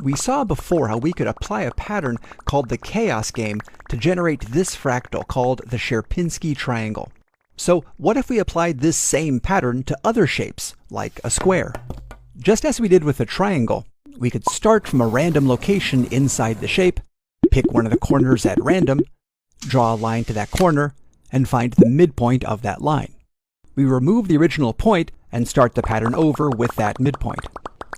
We saw before how we could apply a pattern called the chaos game to generate this fractal called the Sierpinski triangle. So what if we applied this same pattern to other shapes, like a square? Just as we did with the triangle, we could start from a random location inside the shape, pick one of the corners at random, draw a line to that corner, and find the midpoint of that line. We remove the original point and start the pattern over with that midpoint.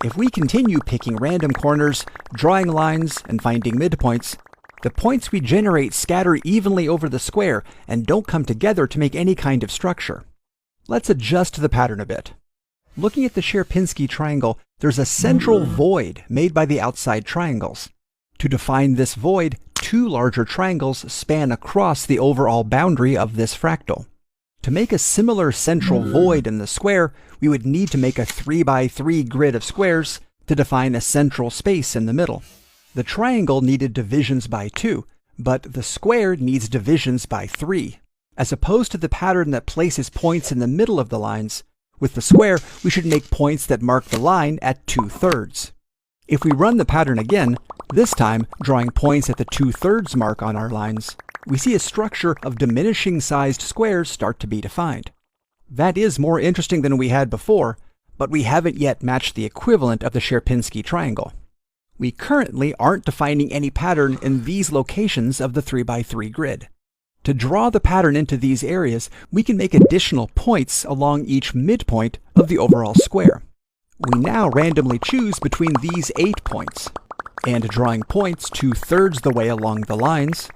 If we continue picking random corners, drawing lines, and finding midpoints, the points we generate scatter evenly over the square and don't come together to make any kind of structure. Let's adjust the pattern a bit. Looking at the Sierpinski triangle, there's a central void made by the outside triangles. To define this void, two larger triangles span across the overall boundary of this fractal. To make a similar central void in the square, we would need to make a 3x3 grid of squares to define a central space in the middle. The triangle needed divisions by 2, but the square needs divisions by 3. As opposed to the pattern that places points in the middle of the lines, with the square, we should make points that mark the line at 2/3. If we run the pattern again, this time drawing points at the 2/3 mark on our lines, we see a structure of diminishing-sized squares start to be defined. That is more interesting than we had before, but we haven't yet matched the equivalent of the Sierpinski triangle. We currently aren't defining any pattern in these locations of the 3x3 grid. To draw the pattern into these areas, we can make additional points along each midpoint of the overall square. We now randomly choose between these 8 points, and drawing points 2/3 the way along the lines,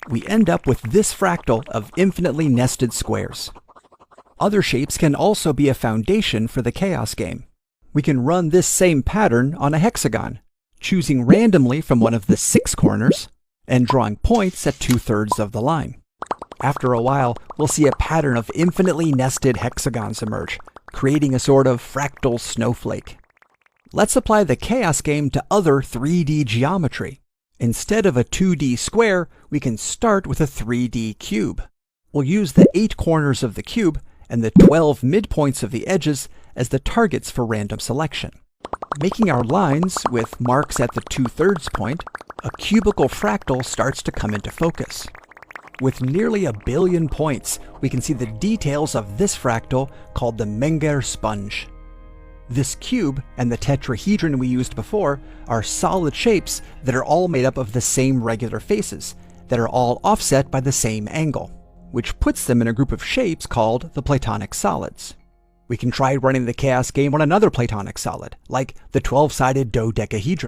we end up with this fractal of infinitely nested squares. Other shapes can also be a foundation for the chaos game. We can run this same pattern on a hexagon, choosing randomly from one of the 6 corners, and drawing points at 2/3 of the line. After a while, we'll see a pattern of infinitely nested hexagons emerge, creating a sort of fractal snowflake. Let's apply the chaos game to other 3D geometry. Instead of a 2D square, we can start with a 3D cube. We'll use the 8 corners of the cube and the 12 midpoints of the edges as the targets for random selection. Making our lines with marks at the 2/3 point, a cubical fractal starts to come into focus. With nearly 1 billion points, we can see the details of this fractal called the Menger sponge. This cube and the tetrahedron we used before are solid shapes that are all made up of the same regular faces, that are all offset by the same angle, which puts them in a group of shapes called the Platonic solids. We can try running the chaos game on another Platonic solid, like the 12-sided dodecahedron.